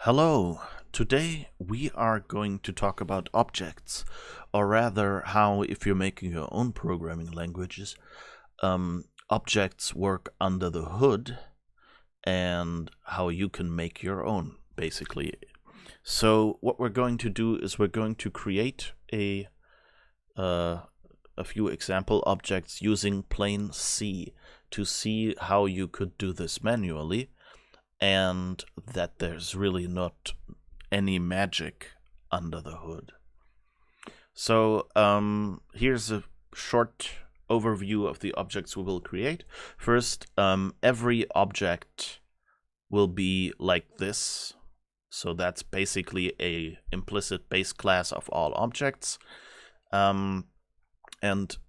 Hello, today we are going to talk about objects, or rather how, if you're making your own programming languages, objects work under the hood and how you can make your own, basically. So what we're going to do is we're going to create a few example objects using plain C to see how you could do this manually, and that there's really not any magic under the hood. So here's a short overview of the objects we will create. First, every object will be like this. So that's basically a implicit base class of all objects. And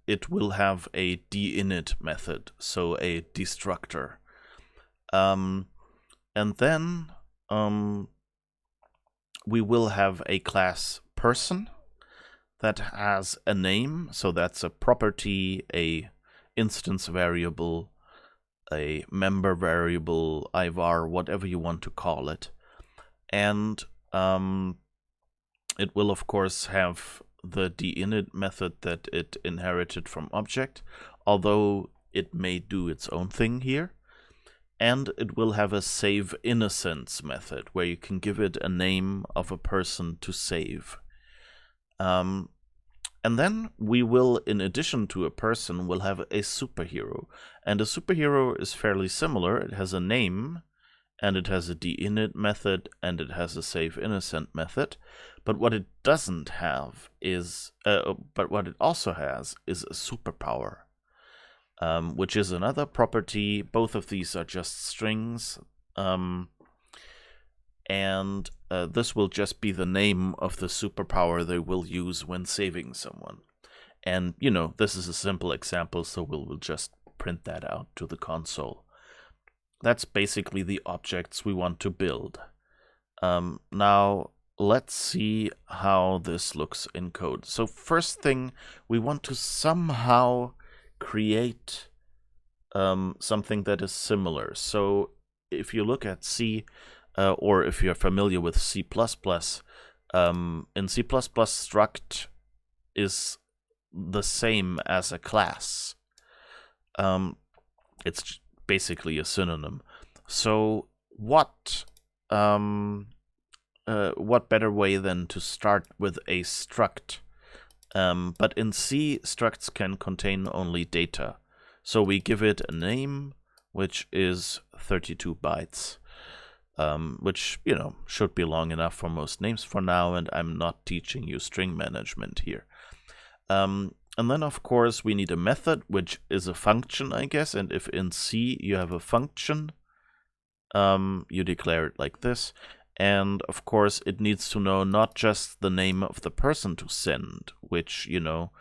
it will have a deinit method, so a destructor. And then we will have a class person that has a name. So that's a property, a instance variable, a member variable, ivar, whatever you want to call it. And it will, of course, have the deinit method that it inherited from object, although it may do its own thing here. And it will have a save innocence method where you can give it a name of a person to save. And then we will, in addition to a person, will have a superhero. And a superhero is fairly similar. It has a name, and it has a deinit method, and it has a save innocent method. But what it doesn't have is, but what it also has is a superpower. Which is another property. Both of these are just strings. And this will just be the name of the superpower they will use when saving someone. And, you know, this is a simple example, so we'll just print that out to the console. That's basically the objects we want to build. Now, let's see how this looks in code. So first thing, we want to somehow create something that is similar. So if you look at C, or if you're familiar with C++, in C++, struct is the same as a class. It's basically a synonym. So what better way than to start with a struct? But in C, structs can contain only data. So we give it a name, which is 32 bytes, which, you know, should be long enough for most names for now, and I'm not teaching you string management here. And then, of course, we need a method, which is a function, I guess, and if in C you have a function, you declare it like this. And, of course, it needs to know not just the name of the person to send, which, you know,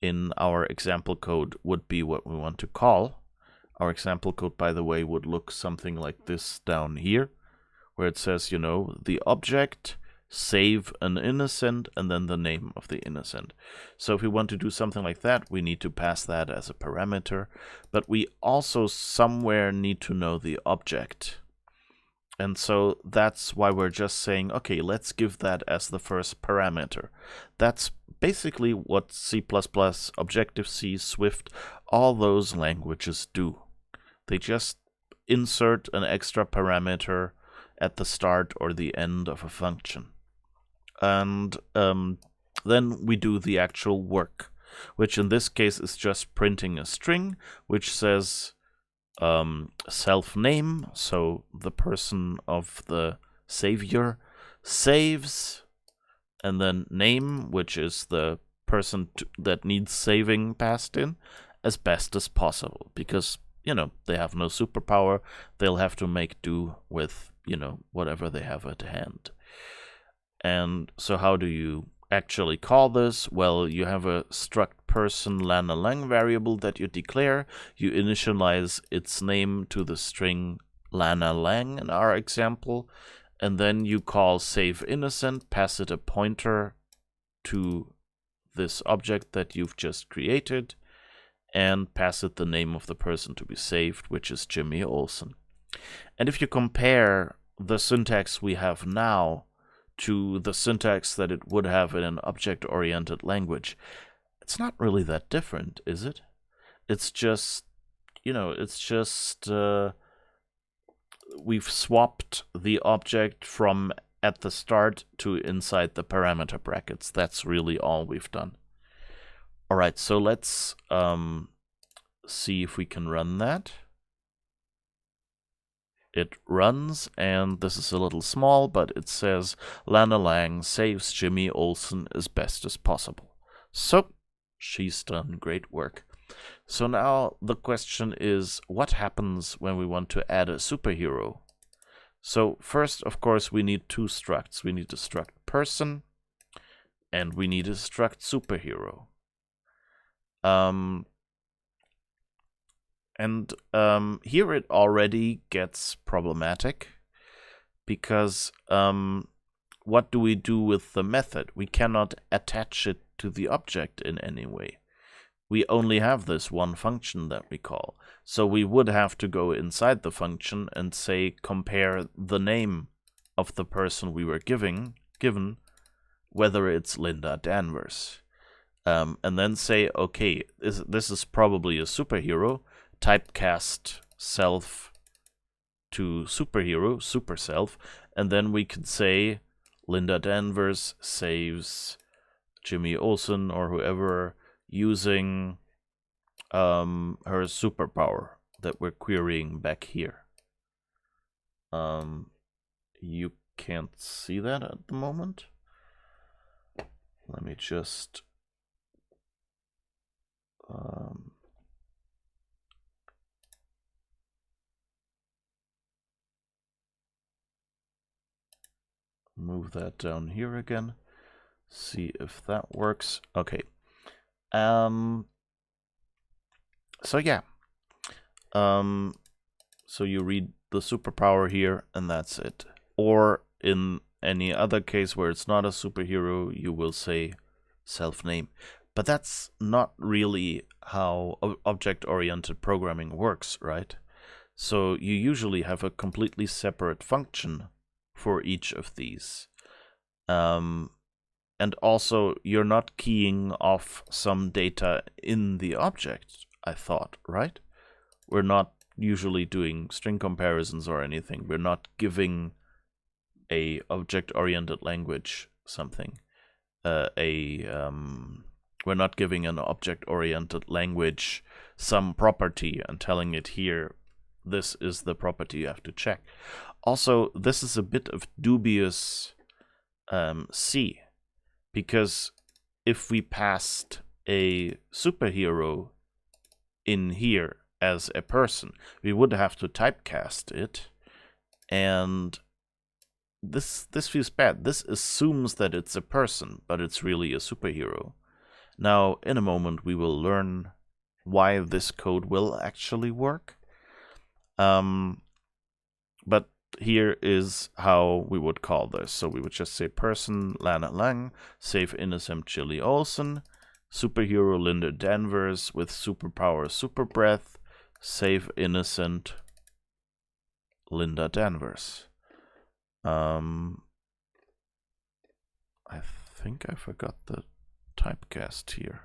in our example code would be what we want to call. Our example code, by the way, would look something like this down here, where it says, you know, the object, save an innocent, and then the name of the innocent. So if we want to do something like that, we need to pass that as a parameter. But we also somewhere need to know the object. And so that's why we're just saying, okay, let's give that as the first parameter. That's basically what C++, Objective-C, Swift, all those languages do. They just insert an extra parameter at the start or the end of a function. And then we do the actual work, which in this case is just printing a string, which says self-name, so the person of the savior, saves, and then name, which is the person that needs saving passed in, as best as possible, because, you know, they have no superpower. They'll have to make do with, you know, whatever they have at hand. And so how do you actually call this? Well, you have a struct person lang variable that you declare. You initialize its name to the string lang in our example, and then you call save innocent, pass it a pointer to this object that you've just created, and pass it the name of the person to be saved, which is Jimmy Olsen. And if you compare the syntax we have now to the syntax that it would have in an object-oriented language, it's not really that different, is it? It's just, we've swapped the object from at the start to inside the parameter brackets. That's really all we've done. All right, so let's see if we can run that. It runs, and this is a little small, but it says Lana Lang saves Jimmy Olsen as best as possible. So she's done great work. So now the question is, what happens when we want to add a superhero? So first, of course, we need two structs. We need a struct person, and we need a struct superhero. Here it already gets problematic, because what do we do with the method? We cannot attach it to the object in any way. We only have this one function that we call. So we would have to go inside the function and say compare the name of the person we were given, whether it's Linda Danvers. And then say, okay, this is probably a superhero, typecast self to superhero, super self, and then we could say Linda Danvers saves Jimmy Olsen or whoever using her superpower that we're querying back here. You can't see that at the moment. Let me just move that down here again. See if that works. Okay. So yeah. So you read the superpower here, and that's it. Or in any other case where it's not a superhero, you will say self-name. But that's not really how object-oriented programming works, right? So you usually have a completely separate function for each of these. And also, you're not keying off some data in the object, I thought, right? We're not usually doing string comparisons or anything. We're not giving a object-oriented language something. We're not giving an object-oriented language some property and telling it here, this is the property you have to check. Also, this is a bit of dubious C, because if we passed a superhero in here as a person, we would have to typecast it, and this feels bad. This assumes that it's a person, but it's really a superhero. Now, in a moment, we will learn why this code will actually work. But here is how we would call this. So we would just say person Lana Lang, save innocent Jilly Olsen, superhero Linda Danvers with superpower super breath, save innocent Linda Danvers. I think I forgot the typecast here.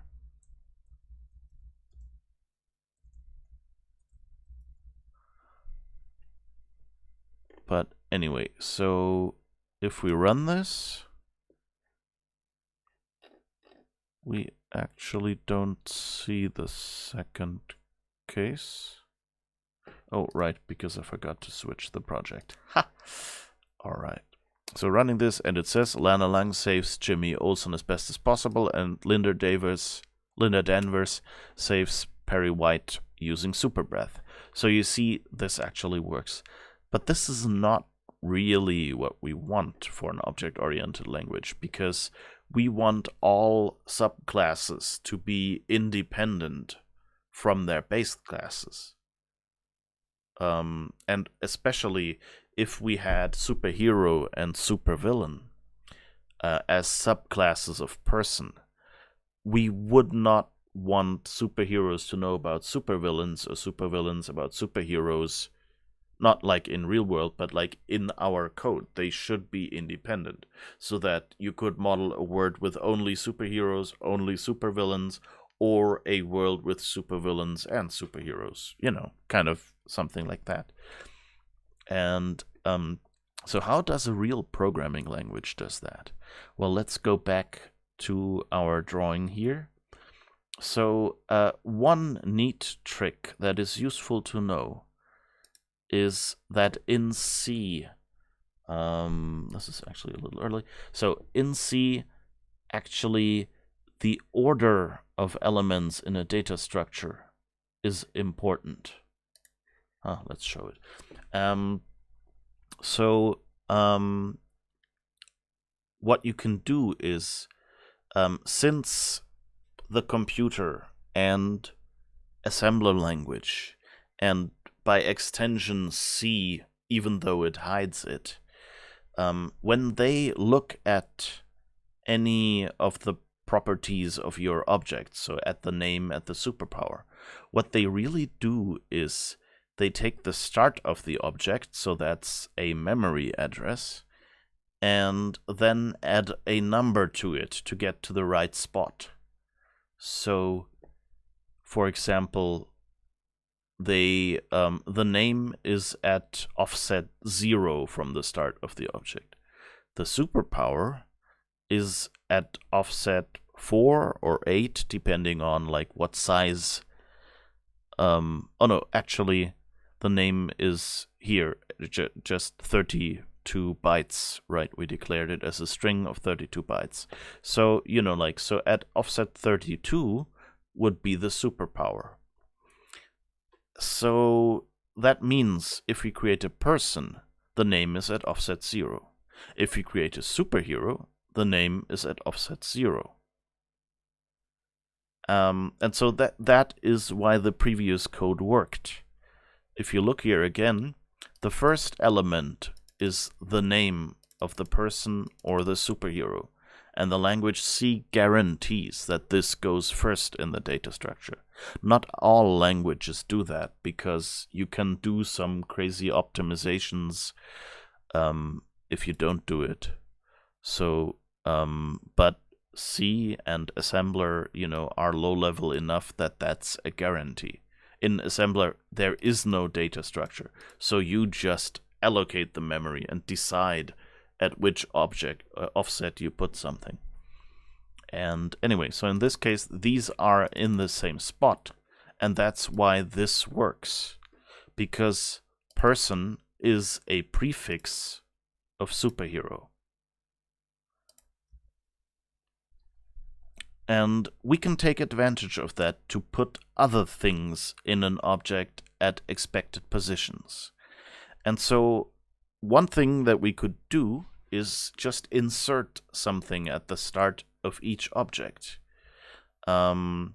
But anyway, so if we run this, we actually don't see the second case. Oh, right, because I forgot to switch the project. Ha! All right. So running this, and it says Lana Lang saves Jimmy Olsen as best as possible, and Linda Danvers saves Perry White using super breath. So you see, this actually works. But this is not really what we want for an object-oriented language, because we want all subclasses to be independent from their base classes. And especially if we had superhero and supervillain as subclasses of person, we would not want superheroes to know about supervillains or supervillains about superheroes, Not like in real world, but like in our code. They should be independent, so that you could model a world with only superheroes, only supervillains, or a world with supervillains and superheroes. You know, kind of something like that. And so how does a real programming language does that? Well, let's go back to our drawing here. So one neat trick that is useful to know is that in C, this is actually a little early. So in C, actually, the order of elements in a data structure is important. Let's show it. What you can do is, since the computer and assembler language, and by extension C, even though it hides it, when they look at any of the properties of your object, so at the name, at the superpower, what they really do is they take the start of the object, so that's a memory address, and then add a number to it to get to the right spot. So, for example, the name is at offset 0 from the start of the object. The superpower is at offset 4 or 8, depending on like what size. Oh no, actually, the name is here, just 32 bytes, right? We declared it as a string of 32 bytes. So, you know, like, so at offset 32 would be the superpower. So that means if we create a person, the name is at offset 0. If we create a superhero, the name is at offset 0. And so that is why the previous code worked. If you look here again, the first element is the name of the person or the superhero, and the language C guarantees that this goes first in the data structure. Not all languages do that, because you can do some crazy optimizations if you don't do it. So, but C and assembler, you know, are low level enough that that's a guarantee. In assembler, there is no data structure, so you just allocate the memory and decide at which object offset you put something. And anyway, so in this case, these are in the same spot, and that's why this works, because person is a prefix of superhero. And we can take advantage of that to put other things in an object at expected positions. And so one thing that we could do is just insert something at the start of each object. So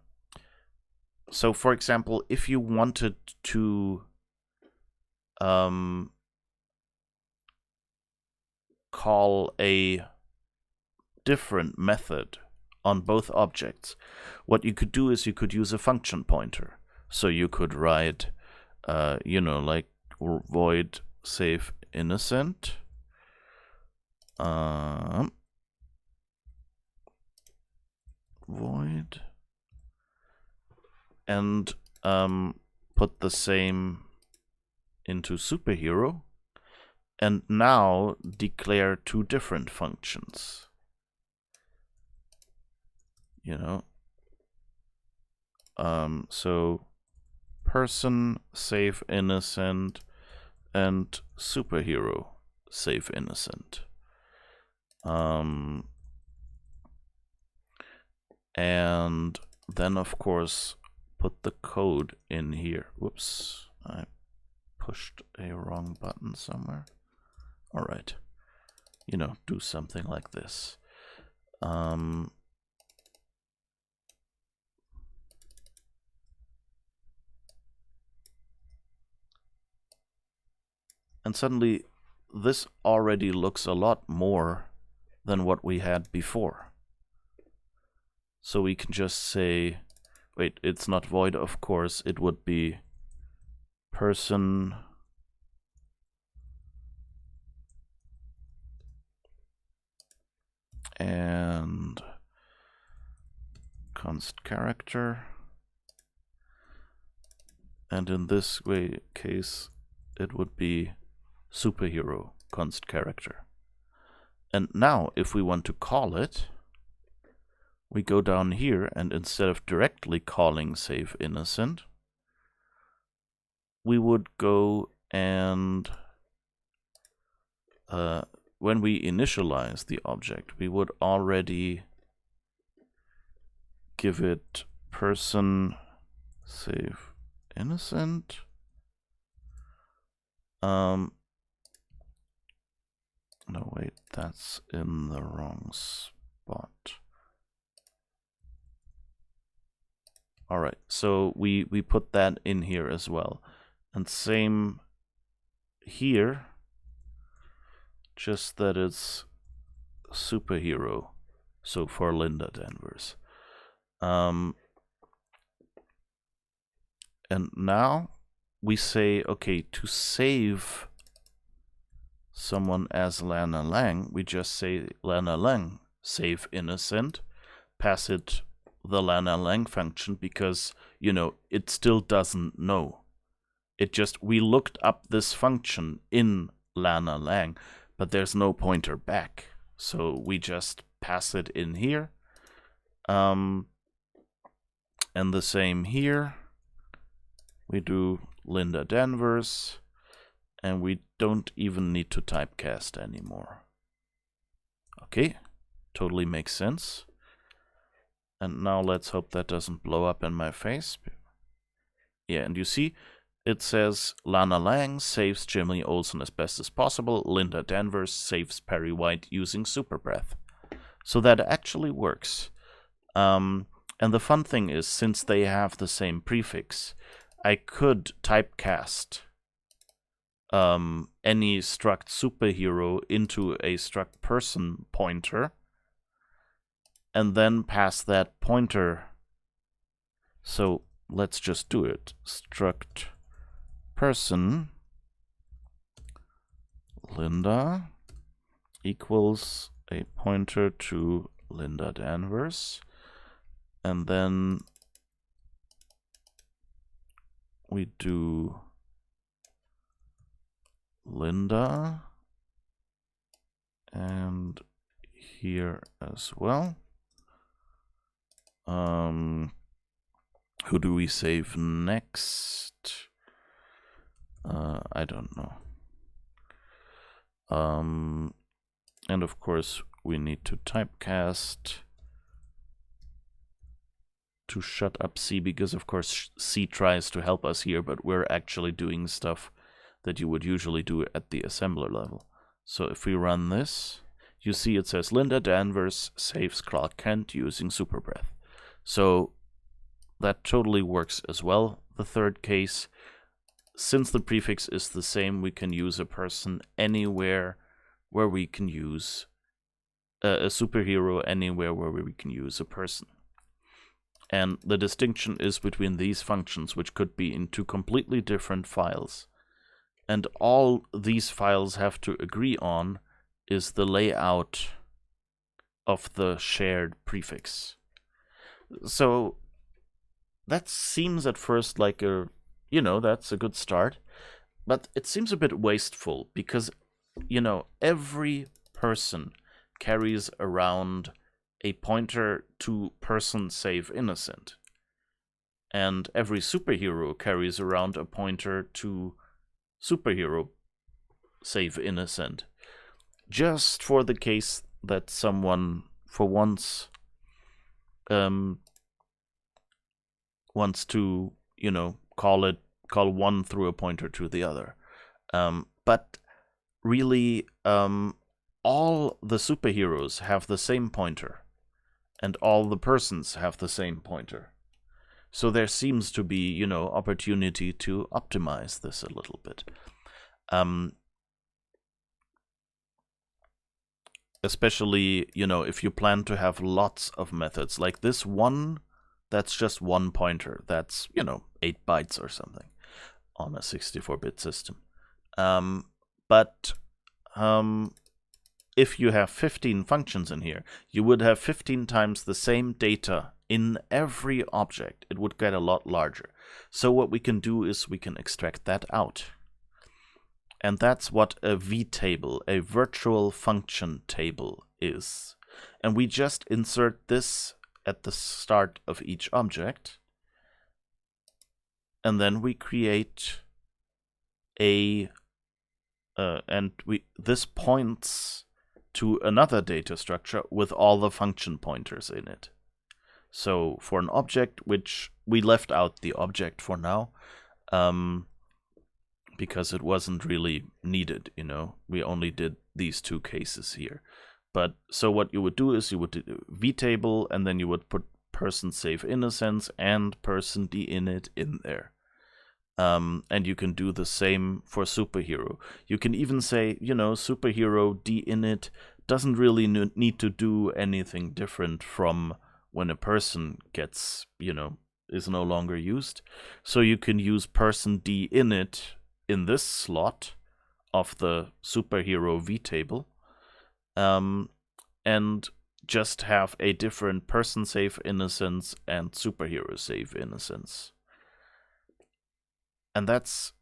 for example, if you wanted to call a different method on both objects, what you could do is you could use a function pointer. So you could write, you know, like void save innocent, void, and put the same into superhero, and now declare two different functions. You know, so person save innocent and superhero save innocent. And then of course put the code in here. Whoops, I pushed a wrong button somewhere. All right, you know, do something like this. And suddenly, this already looks a lot more than what we had before. So we can just say, wait, it's not void, of course, it would be person and const character. And in this case, it would be superhero const character. And now, if we want to call it, we go down here, and instead of directly calling save innocent, we would go and when we initialize the object, we would already give it person save innocent. No, wait, that's in the wrong spot. All right, so we put that in here as well. And same here, just that it's superhero, so for Linda Danvers. And now we say, okay, to save someone as Lana Lang, we just say Lana Lang save innocent, pass it the Lana Lang function, because, you know, it still doesn't know. It just, we looked up this function in Lana Lang, but there's no pointer back. So we just pass it in here. And the same here. We do Linda Danvers, and we don't even need to typecast anymore. Okay, totally makes sense. And now let's hope that doesn't blow up in my face. Yeah, and you see, it says Lana Lang saves Jimmy Olsen as best as possible. Linda Danvers saves Perry White using super breath. So that actually works. And the fun thing is, since they have the same prefix, I could typecast any struct superhero into a struct person pointer, and then pass that pointer. So let's just do it. Struct person Linda equals a pointer to Linda Danvers, and then we do Linda and here as well. Who do we save next? I don't know. And of course we need to typecast to shut up C, because of course C tries to help us here, but we're actually doing stuff that you would usually do at the assembler level. So if we run this, you see it says Linda Danvers saves Clark Kent using super breath. So that totally works as well. The third case, since the prefix is the same, we can use a person anywhere where we can use a superhero, anywhere where we can use a person. And the distinction is between these functions, which could be in two completely different files. And all these files have to agree on is the layout of the shared prefix. So that seems at first like a, you know, that's a good start. But it seems a bit wasteful because, you know, every person carries around a pointer to person save innocent. And every superhero carries around a pointer to superhero save innocent. Just for the case that someone, for once, wants to, you know, call one through a pointer to the other. But really, all the superheroes have the same pointer, and all the persons have the same pointer. So there seems to be, you know, opportunity to optimize this a little bit. Especially, you know, if you plan to have lots of methods, like this one, that's just one pointer. That's, you know, 8 bytes or something on a 64-bit system. But if you have 15 functions in here, you would have 15 times the same data in every object. It would get a lot larger. So what we can do is we can extract that out. And that's what a vtable, a virtual function table, is. And we just insert this at the start of each object. And then we create a, this points to another data structure with all the function pointers in it. So for an object, which we left out the object for now, because it wasn't really needed, you know, we only did these two cases here. But so what you would do is you would do vtable, and then you would put person save innocence and person dinit in there. And you can do the same for superhero. You can even say, you know, superhero dinit doesn't really need to do anything different from when a person gets, you know, is no longer used. So you can use person dinit in this slot of the superhero vtable, and just have a different person save innocence and superhero save innocence. And that's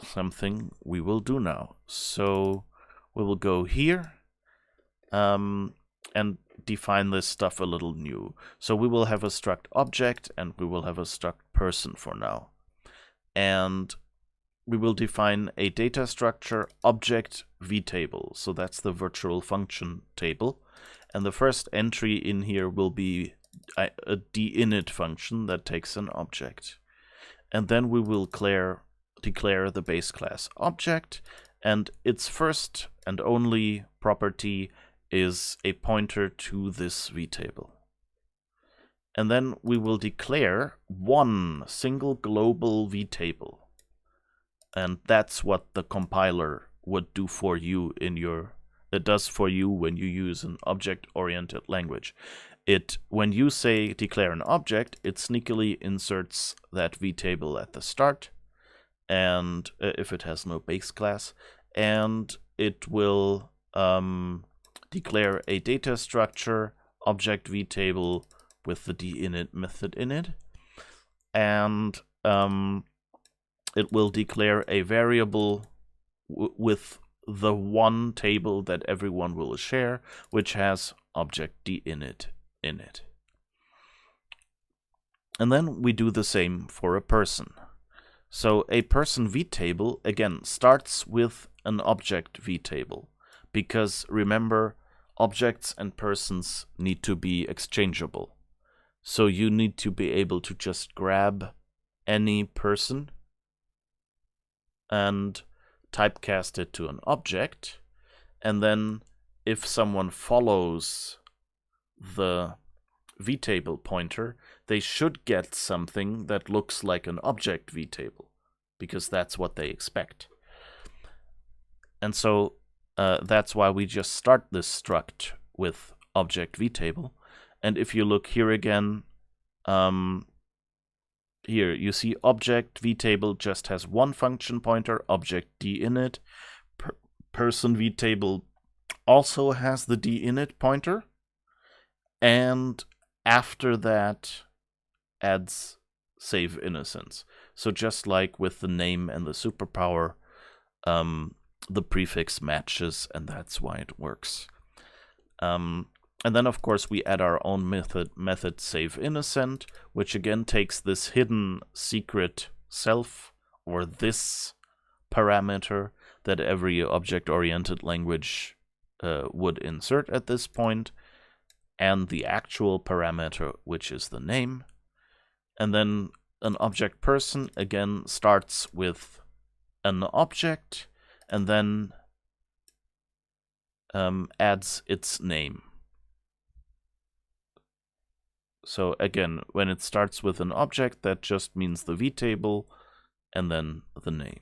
something we will do now. So we will go here and define this stuff a little new. So we will have a struct object and we will have a struct person for now. And we will define a data structure object vtable. So that's the virtual function table. And the first entry in here will be a dinit function that takes an object. And then we will declare the base class object, and its first and only property is a pointer to this vtable. And then we will declare one single global vtable. And that's what the compiler would do for you it does for you when you use an object-oriented language. When you say declare an object, it sneakily inserts that vtable at the start, and if it has no base class, and it will declare a data structure object vtable with the dinit method in it, and it will declare a variable with the one table that everyone will share, which has object dinit in it. And then we do the same for a person. So a person vtable, again, starts with an object vtable, because remember, objects and persons need to be exchangeable. So you need to be able to just grab any person and typecast it to an object, and then if someone follows the vtable pointer, they should get something that looks like an object vtable, because that's what they expect. And so that's why we just start this struct with object vtable. And if you look here again, here you see object vtable just has one function pointer, object dinit. Person vtable also has the dinit pointer, and after that adds save innocence. So just like with the name and the superpower, the prefix matches, and that's why it works. And then of course we add our own method save innocent, which again takes this hidden secret self, or this parameter that every object-oriented language would insert at this point, and the actual parameter, which is the name. And then an object person again starts with an object and then adds its name. So again, when it starts with an object, that just means the vtable and then the name.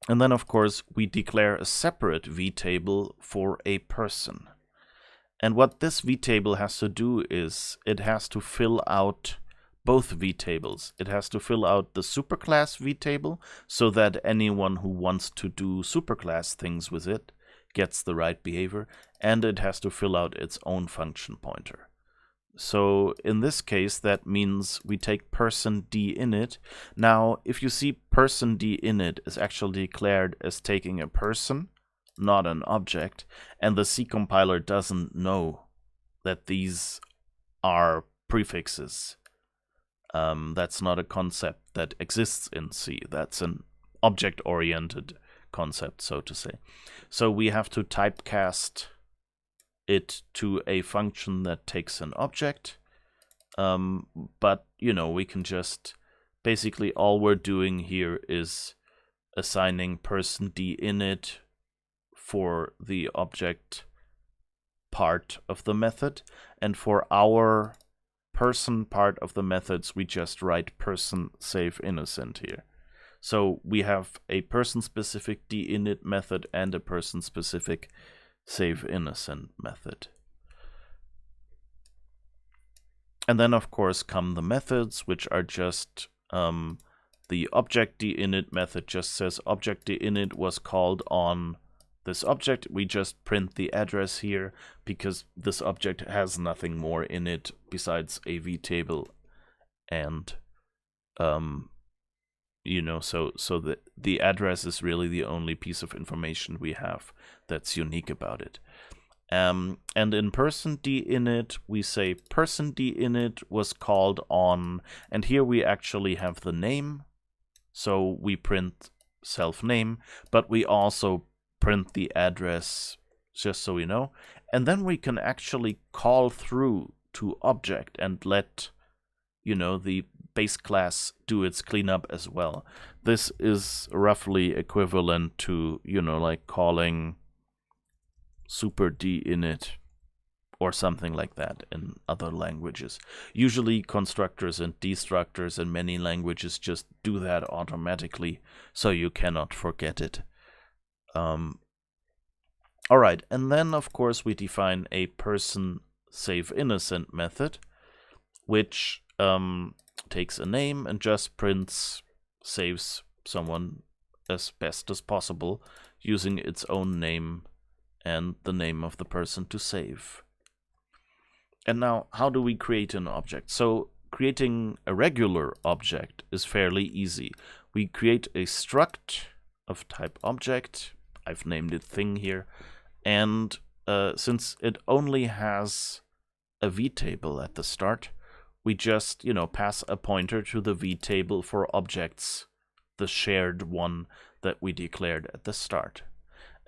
And then, of course, we declare a separate vtable for a person. And what this vtable has to do is it has to fill out both vtables. It has to fill out the superclass vtable so that anyone who wants to do superclass things with it gets the right behavior, and it has to fill out its own function pointer. So in this case, that means we take person dinit. Now, if you see person dinit is actually declared as taking a person, not an object, and the C compiler doesn't know that these are prefixes. That's not a concept that exists in C. That's an object-oriented concept, so to say. So we have to typecast it to a function that takes an object. But, you know, we can just, basically all we're doing here is assigning person dinit for the object part of the method, and for our person part of the methods we just write person save innocent here. So we have a person specific dinit method and a person specific save innocent method. And then of course come the methods, which are just the object dinit method just says object dinit was called on this object. We just print the address here because this object has nothing more in it besides a vtable, and you know, so the address is really the only piece of information we have that's unique about it. And in person dinit we say person dinit was called on, and here we actually have the name, so we print self name, but we also print the address, just so we know, and then we can actually call through to object and let, you know, the base class do its cleanup as well. This is roughly equivalent to, you know, like calling super dinit or something like that in other languages. Usually constructors and destructors in many languages just do that automatically, so you cannot forget it. All right, and then of course we define a person save innocent method, which takes a name and just prints saves someone as best as possible using its own name and the name of the person to save. And now, how do we create an object? So creating a regular object is fairly easy. We create a struct of type object. I've named it thing here. And since it only has a vtable at the start, we just, you know, pass a pointer to the vtable for objects, the shared one that we declared at the start.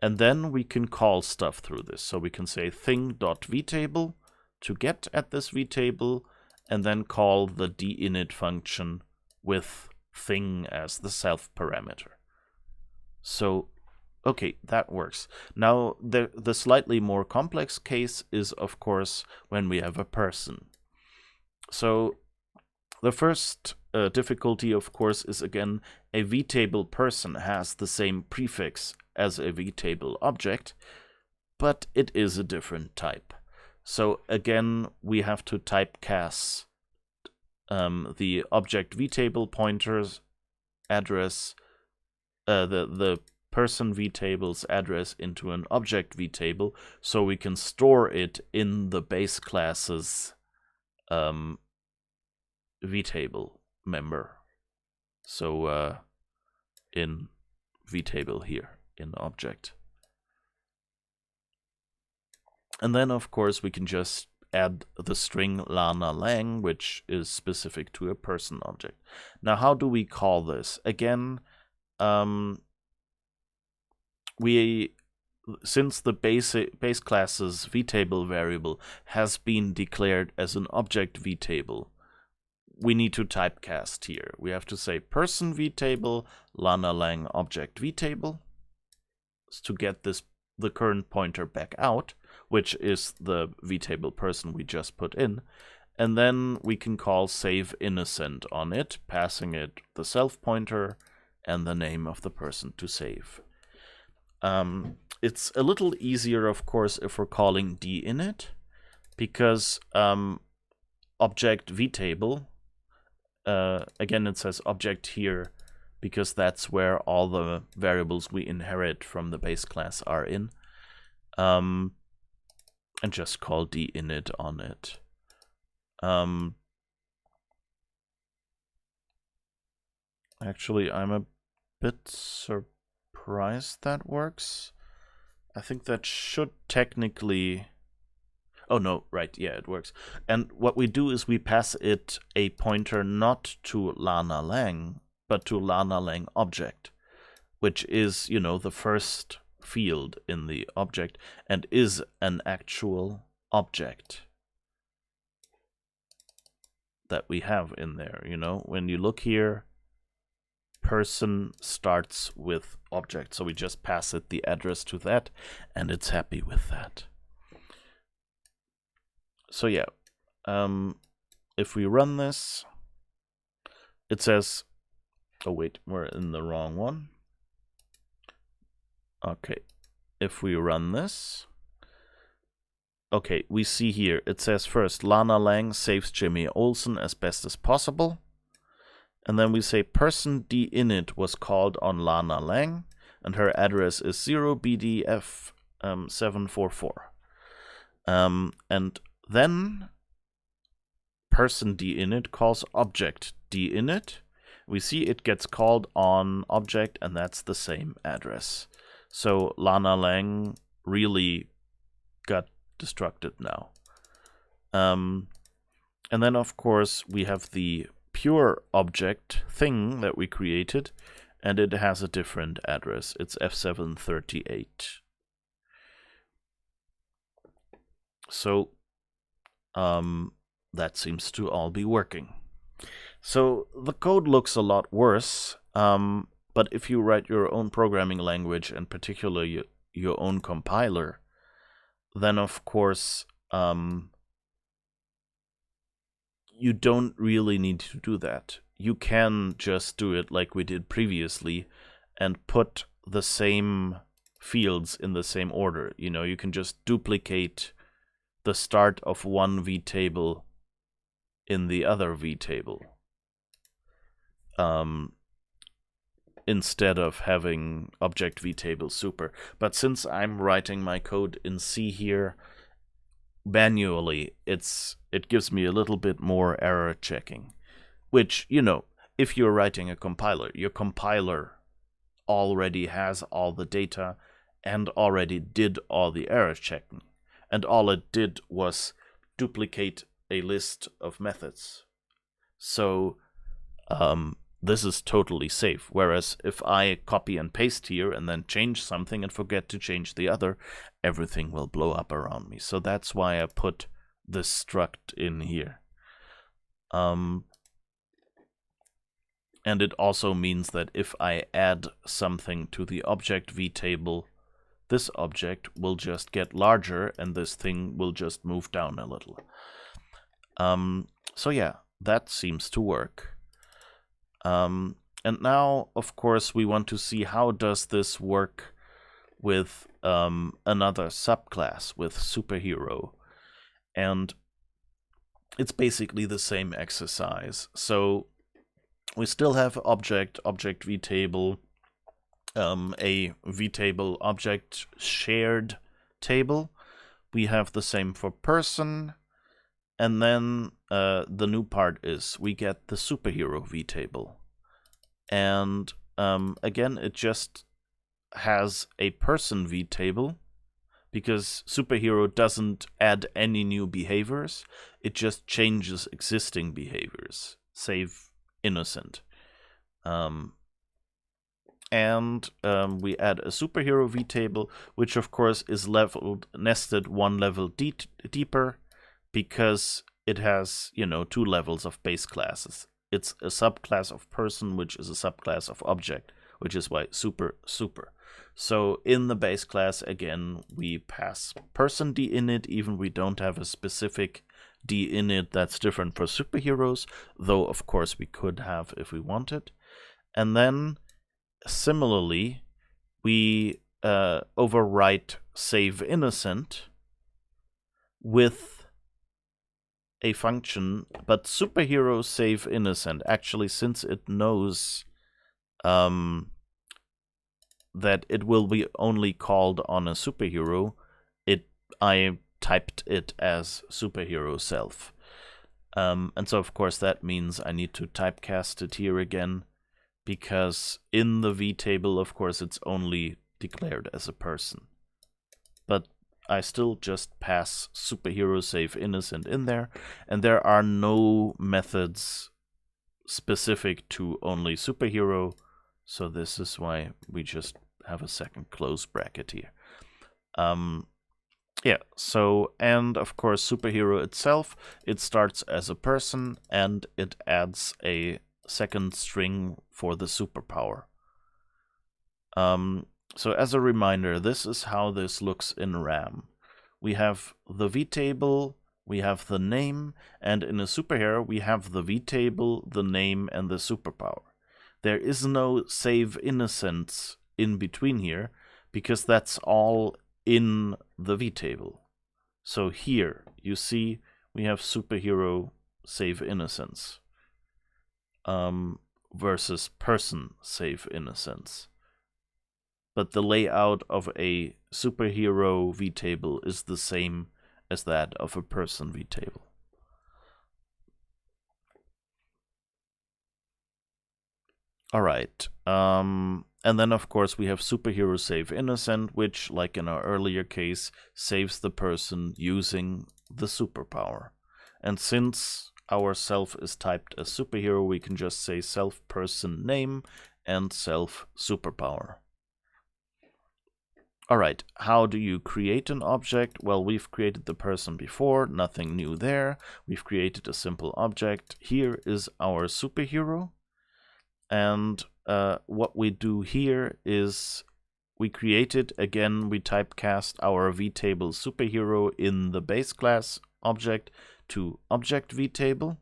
And then we can call stuff through this. So we can say thing.vtable to get at this vtable, and then call the dinit function with thing as the self parameter. So, okay, that works. Now, the slightly more complex case is, of course, when we have a person. So, the first difficulty, of course, is again, a vtable person has the same prefix as a vtable object, but it is a different type. So again, we have to typecast the object vtable pointer's address, the person vtable's address into an object vtable, so we can store it in the base class's vtable member. So in vtable here, in object. And then, of course, we can just add the string lana lang, which is specific to a person object. Now, how do we call this? Again, since the base class's vtable variable has been declared as an object vtable, we need to typecast here. We have to say person vtable lana lang object vtable to get the current pointer back out, which is the vtable person we just put in, and then we can call save innocent on it, passing it the self pointer and the name of the person to save. It's a little easier, of course, if we're calling dinit, because object vtable again, it says object here because that's where all the variables we inherit from the base class are in. And just call dinit on it. Actually, I'm a bit surprised that works. I think that should technically... Oh, no, right, yeah, it works. And what we do is we pass it a pointer not to Lana Lang, but to Lana Lang object, which is, you know, the first field in the object and is an actual object that we have in there. You know, when you look here, person starts with object, so we just pass it the address to that, and it's happy with that. So yeah, if we run this, it says, oh wait, we're in the wrong one. Okay, if we run this, okay, we see here, it says first, Lana Lang saves Jimmy Olsen as best as possible. And then we say person dinit was called on Lana Lang, and her address is 0BDF744. And then person dinit calls object dinit. We see it gets called on object, and that's the same address. So Lana Lang really got destructed now. And then, of course, we have the pure object thing that we created, and it has a different address. It's F738. So that seems to all be working. So the code looks a lot worse, but if you write your own programming language, and particularly your own compiler, then of course you don't really need to do that. You can just do it like we did previously and put the same fields in the same order. You know, you can just duplicate the start of one vtable in the other vtable. Instead of having object vtable super. But since I'm writing my code in C here manually, it gives me a little bit more error checking, which, you know, if you're writing a compiler, your compiler already has all the data and already did all the error checking, and all it did was duplicate a list of methods. So this is totally safe. Whereas if I copy and paste here and then change something and forget to change the other, everything will blow up around me. So that's why I put this struct in here. And it also means that if I add something to the object vtable, this object will just get larger and this thing will just move down a little. So yeah, that seems to work. And now, of course, we want to see how does this work with another subclass, with superhero. And it's basically the same exercise. So we still have object vtable, a vtable object shared table. We have the same for person. And then the new part is we get the superhero vtable. And again, it just has a person vtable because superhero doesn't add any new behaviors. It just changes existing behaviors, save innocent. And we add a superhero vtable, which of course is nested one level deeper, because it has, you know, two levels of base classes. It's a subclass of person, which is a subclass of object, which is why super. So in the base class, again, we pass person dinit, even we don't have a specific dinit that's different for superheroes, though of course we could have if we wanted. And then similarly, we overwrite save innocent with a function, but superhero save innocent, actually, since it knows that it will be only called on a superhero, I typed it as superhero self. And so, of course, that means I need to typecast it here again, because in the v table, of course, it's only declared as a person. But I still just pass superhero save innocent in there, and there are no methods specific to only superhero, so this is why we just have a second close bracket here. Yeah, so, and of course, superhero itself, it starts as a person, and it adds a second string for the superpower. So as a reminder, this is how this looks in RAM. We have the vtable, we have the name, and in a superhero, we have the vtable, the name, and the superpower. There is no save innocence in between here, because that's all in the vtable. So here, you see, we have superhero save innocence versus person save innocence. But the layout of a superhero vtable is the same as that of a person vtable. All right. And then, of course, we have superhero save innocent, which, like in our earlier case, saves the person using the superpower. And since our self is typed as superhero, we can just say self person name and self superpower. All right, how do you create an object? Well, we've created the person before, nothing new there. We've created a simple object. Here is our superhero. And what we do here is we created, again, we typecast our vtable superhero in the base class object to object vtable.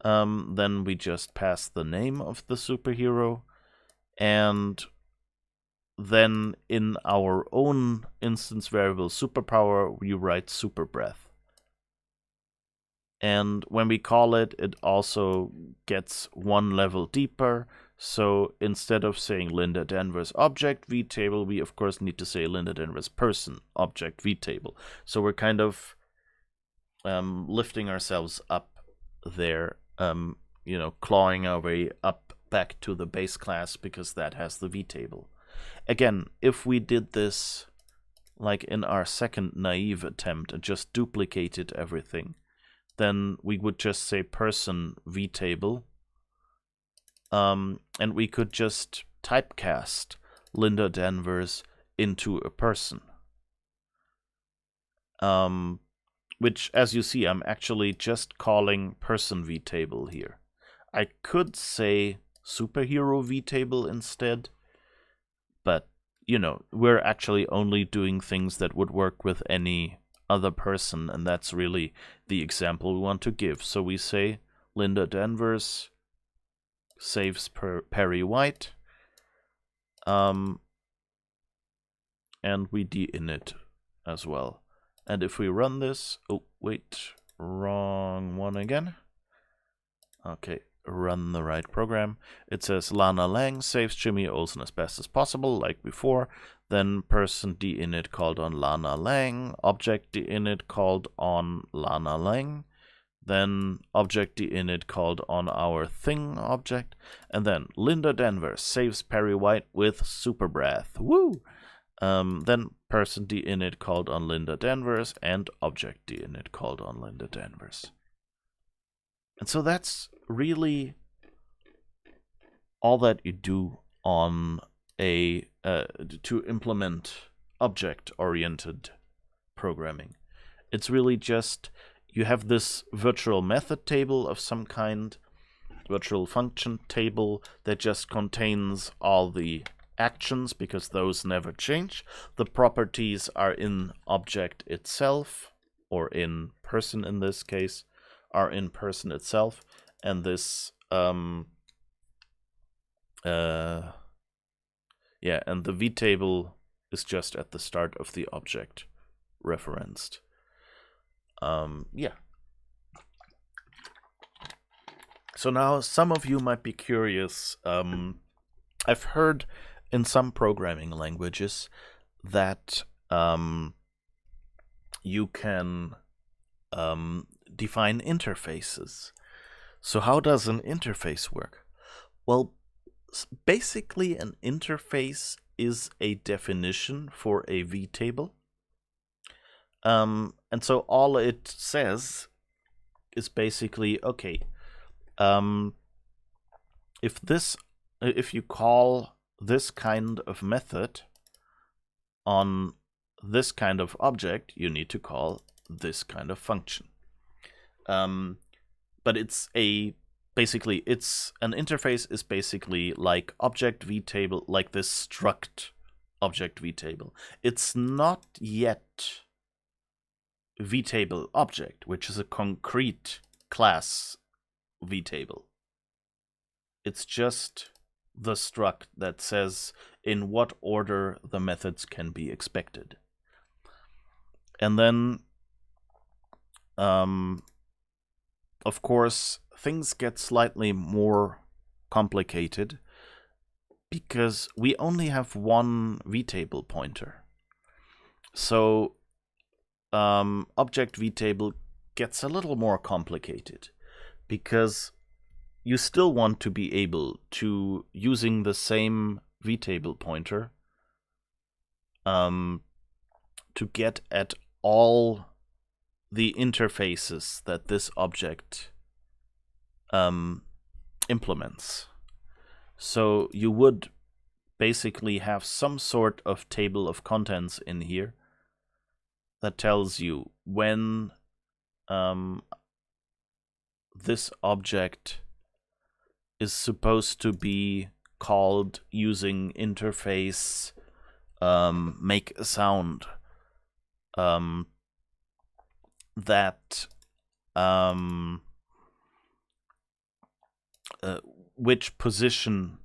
Then we just pass the name of the superhero, and then in our own instance variable superpower, we write super breath. And when we call it, it also gets one level deeper. So instead of saying Linda Denver's object vtable, we of course need to say Linda Denver's person object vtable. So we're kind of lifting ourselves up there, clawing our way up back to the base class because that has the vtable. Again, if we did this like in our second naive attempt and just duplicated everything, then we would just say person vtable, and we could just typecast Linda Denver's into a person. Which, as you see, I'm actually just calling person vtable here. I could say superhero vtable instead, but, we're actually only doing things that would work with any other person, and that's really the example we want to give. So we say Linda Denver's saves Perry White, and we de-init as well. And if we run this, oh wait, wrong one again. Okay, run the right program. It says Lana Lang saves Jimmy Olsen as best as possible, like before. Then person de-init called on Lana Lang, object de-init called on Lana Lang, then object de-init called on our thing object, and then Linda Denver saves Perry White with super breath. Woo! Then person de-init called on Linda Denver's, and object de-init called on Linda Denver's. And so that's really all that you do on to implement object-oriented programming. It's really just you have this virtual method table of some kind, virtual function table that just contains all the actions because those never change. The properties are in object itself, or in person in this case, are in person itself, and this and the vtable is just at the start of the object referenced. So now some of you might be curious. I've heard in some programming languages that you can define interfaces. So how does an interface work? Well, basically an interface is a definition for a vtable. And so all it says is basically, okay, if you call this kind of method on this kind of object, you need to call this kind of function. But it's an interface is basically like object vtable, like this struct object vtable. It's not yet vtable object, which is a concrete class vtable. It's just the struct that says in what order the methods can be expected. And then, of course, things get slightly more complicated because we only have one vtable pointer. So object vtable gets a little more complicated because you still want to be able to, using the same vtable pointer, to get at all the interfaces that this object implements. So you would basically have some sort of table of contents in here that tells you when this object is supposed to be called using interface make a sound, that which position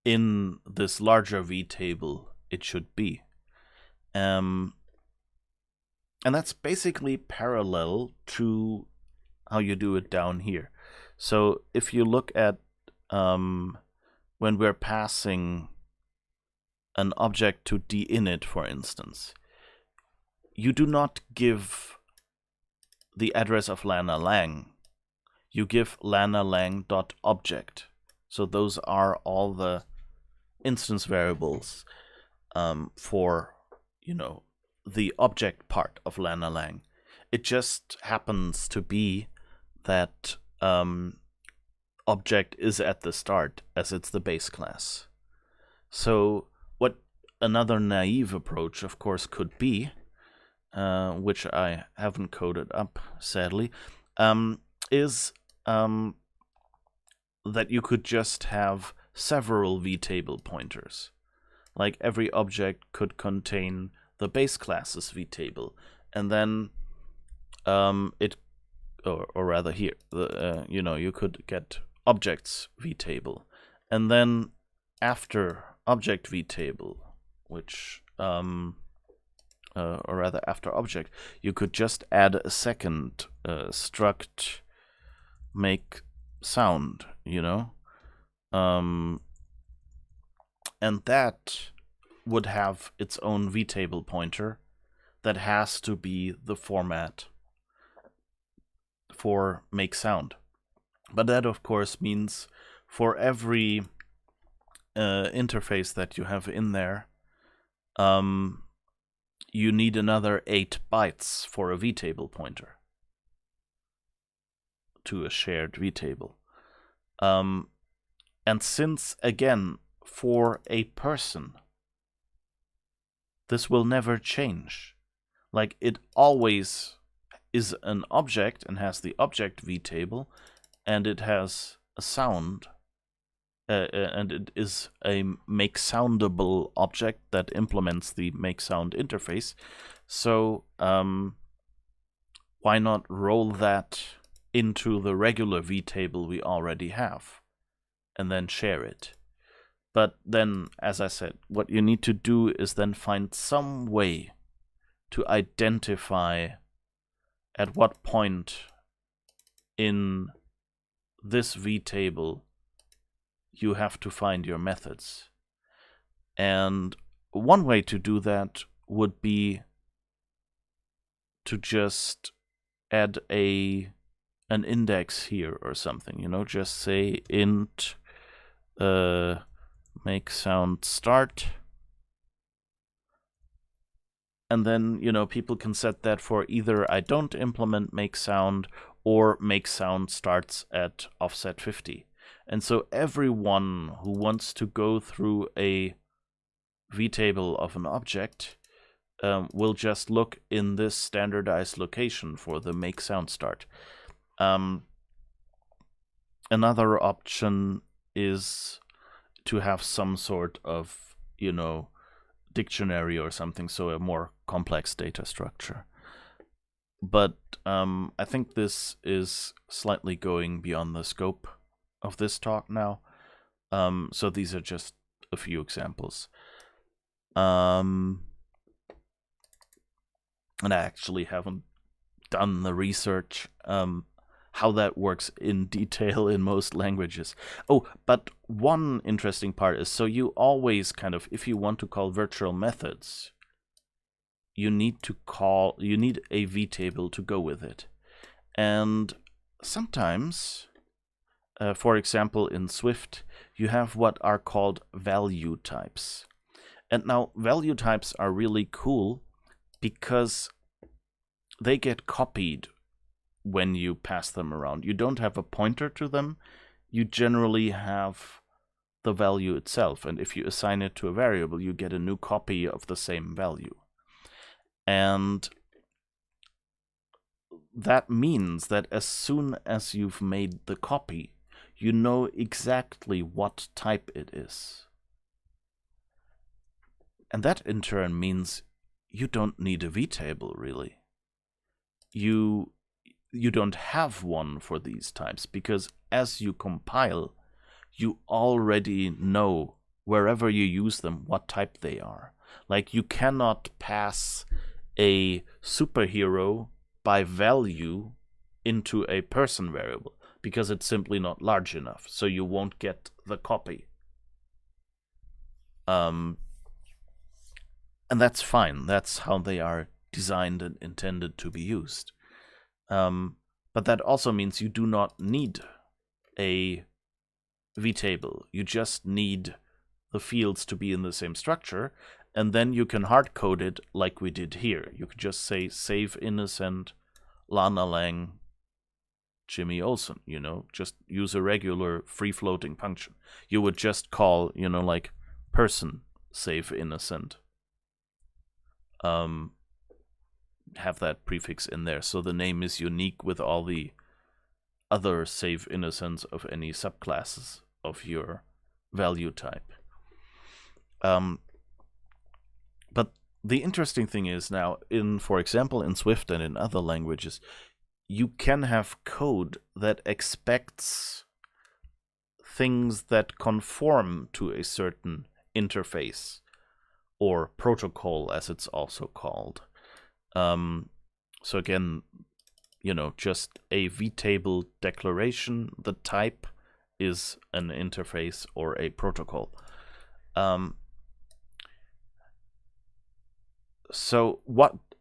in this larger vtable it should be. And that's basically parallel to how you do it down here. So if you look at when we're passing an object to dinit, for instance, you do not give the address of lana lang. You give lana lang.object. So those are all the instance variables for, the object part of lana lang. It just happens to be that object is at the start, as it's the base class. So what another naive approach, of course, could be, which I haven't coded up, sadly, is that you could just have several vtable pointers. Like every object could contain the base class's vtable, and then you could get objects vtable, and then after object vtable, after object, you could just add a second struct make sound, and that would have its own vtable pointer that has to be the format for make sound. But that, of course, means for every interface that you have in there, you need another 8 bytes for a vtable pointer to a shared vtable. And since, again, for a person, this will never change. Like, it always is an object and has the object vtable, and it has a sound, and it is a make soundable object that implements the make sound interface. So why not roll that into the regular vtable we already have and then share it? But then, as I said, what you need to do is then find some way to identify at what point in this vtable, you have to find your methods. And one way to do that would be to just add an index here or something, you know, just say int make sound start. And then, you know, people can set that for either I don't implement make sound or make sound starts at offset 50. And so everyone who wants to go through a vtable of an object will just look in this standardized location for the make sound start. Another option is to have some sort of, you know, dictionary or something, so a more complex data structure. But I think this is slightly going beyond the scope of this talk now. So these are just a few examples. And I actually haven't done the research how that works in detail in most languages. Oh, but one interesting part is, so you always kind of, if you want to call virtual methods, you need a vtable to go with it. And sometimes, for example, in Swift, you have what are called value types. And now value types are really cool because they get copied when you pass them around. You don't have a pointer to them. You generally have the value itself. And if you assign it to a variable, you get a new copy of the same value. And that means that as soon as you've made the copy, you know exactly what type it is. And that in turn means you don't need a vtable, really. You don't have one for these types, because as you compile, you already know, wherever you use them, what type they are. Like, you cannot pass a superhero by value into a person variable, because it's simply not large enough, so you won't get the copy. And that's fine. That's how they are designed and intended to be used. But that also means you do not need a vtable. You just need the fields to be in the same structure, and then you can hard code it like we did here. You could just say save innocent Lana Lang Jimmy Olsen, you know, just use a regular free floating function. You would just call, you know, like person save innocent. Have that prefix in there, so the name is unique with all the other save innocents of any subclasses of your value type. But the interesting thing is now, for example, in Swift and in other languages, you can have code that expects things that conform to a certain interface, or protocol, as it's also called. So again, you know, just a vtable declaration, the type is an interface or a protocol. So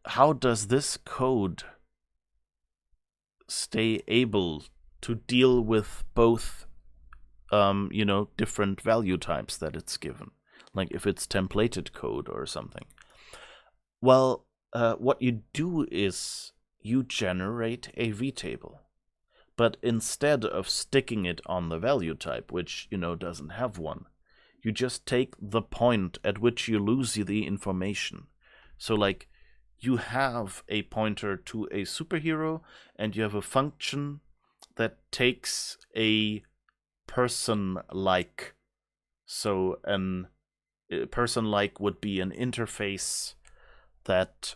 how does this code stay able to deal with both, you know, different value types that it's given? Like if it's templated code or something. Well, what you do is you generate a vtable, but instead of sticking it on the value type, which, you know, doesn't have one, you just take the point at which you lose the information. So like, you have a pointer to a superhero, and you have a function that takes a person-like. So a person-like would be an interface that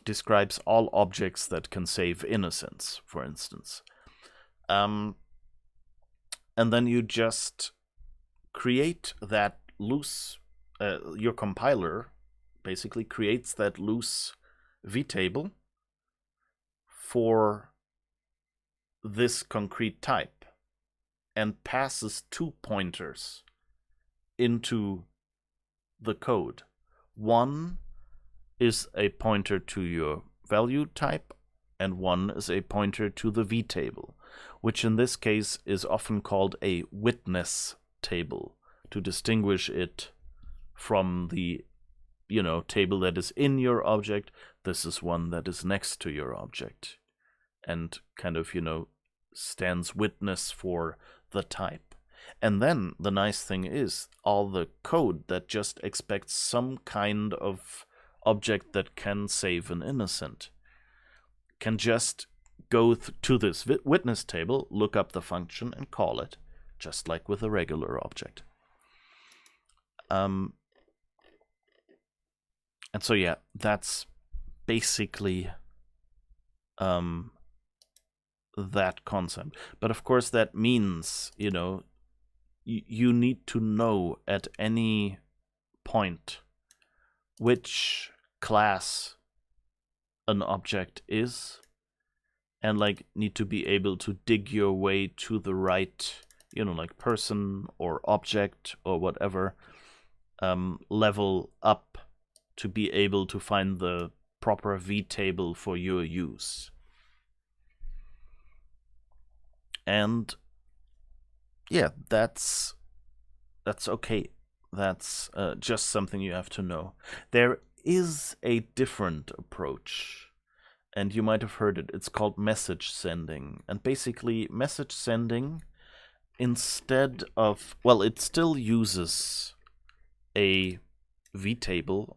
describes all objects that can save innocence, for instance. And then you just create that loose, your compiler basically creates that loose vtable for this concrete type. and passes 2 pointers into the code. One is a pointer to your value type, and one is a pointer to the vtable, which in this case is often called a witness table to distinguish it from the table that is in your object. This is one that is next to your object and kind of, stands witness for the type. And then the nice thing is all the code that just expects some kind of object that can save an innocent can just go to this witness table, look up the function, and call it, just like with a regular object. And so, yeah, that's basically that concept. But of course, that means, you need to know at any point which class an object is, and need to be able to dig your way to the right, person or object or whatever level up to be able to find the proper vtable for your use. And yeah, that's okay. That's just something you have to know. There is a different approach, and you might have heard it. It's called message sending. And basically, message sending, instead of, it still uses a vtable,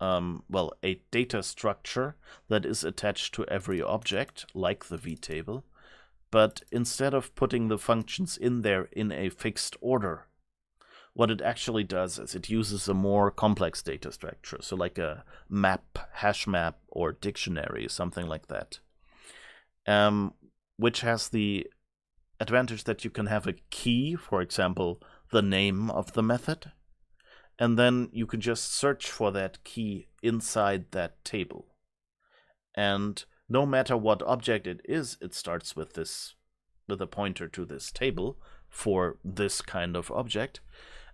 a data structure that is attached to every object, like the vtable. But instead of putting the functions in there in a fixed order, what it actually does is it uses a more complex data structure, so like a map, hash map, or dictionary, something like that, which has the advantage that you can have a key, for example, the name of the method, and then you can just search for that key inside that table. And no matter what object it is, it starts with a pointer to this table for this kind of object.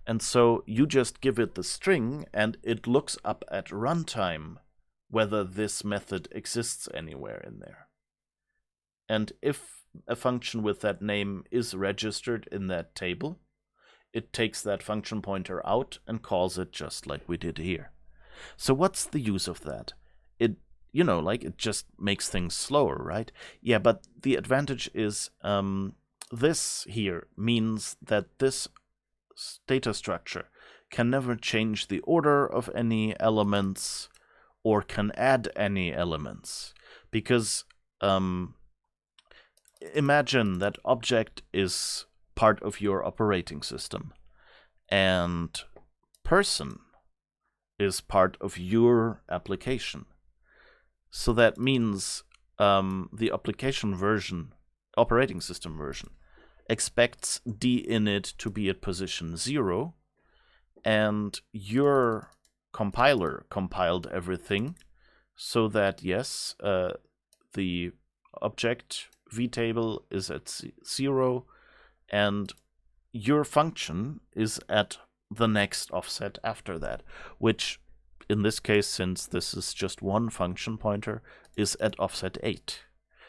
And so you just give it the string, and it looks up at runtime whether this method exists anywhere in there. And if a function with that name is registered in that table, it takes that function pointer out and calls it just like we did here. So what's the use of that? It just makes things slower, right? Yeah, but the advantage is this here means that this data structure can never change the order of any elements or can add any elements. Because imagine that object is part of your operating system and person is part of your application. So that means the operating system version, expects dinit to be at position 0, and your compiler compiled everything so that, yes, the object vtable is at 0, and your function is at the next offset after that, which in this case, since this is just one function pointer, is at offset 8.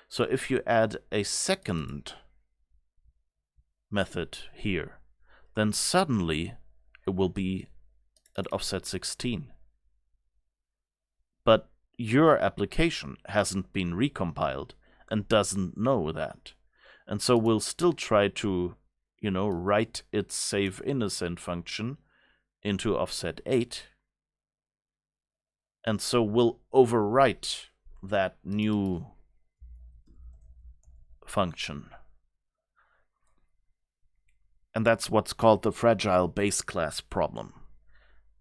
So if you add a second method here, then suddenly it will be at offset 16. But your application hasn't been recompiled and doesn't know that. And so we'll still try to, write its save innocent function into offset 8. And so we'll overwrite that new function. And that's what's called the fragile base class problem.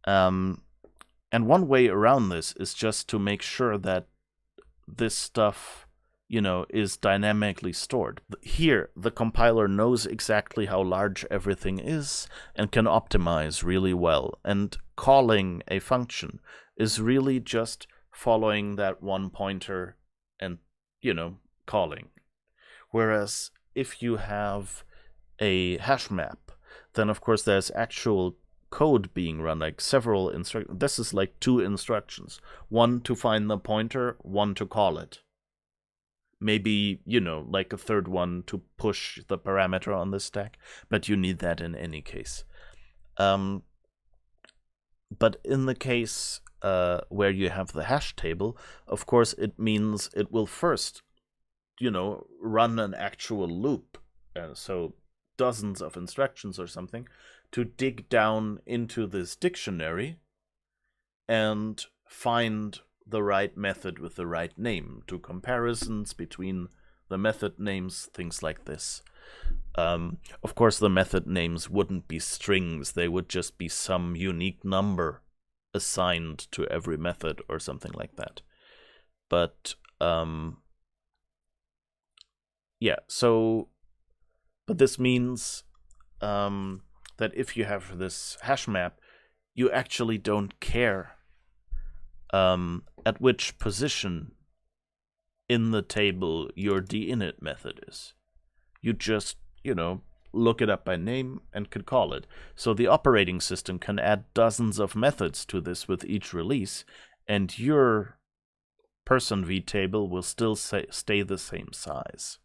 And one way around this is just to make sure that this stuff, is dynamically stored. Here, the compiler knows exactly how large everything is and can optimize really well. And calling a function is really just following that one pointer and, calling. Whereas if you have a hash map, then of course there's actual code being run, like several instructions. This is like 2 instructions. One to find the pointer, one to call it. Maybe, like a third one to push the parameter on the stack, but you need that in any case. But in the case where you have the hash table, of course, it means it will first, run an actual loop. So dozens of instructions or something to dig down into this dictionary and find the right method with the right name, do comparisons between the method names, things like this. Of course, the method names wouldn't be strings. They would just be some unique number assigned to every method or something like that. But, yeah, so, but this means that if you have this hash map, you actually don't care at which position in the table your dinit method is. You just, look it up by name and can call it. So the operating system can add dozens of methods to this with each release, and your person v table will still stay the same size.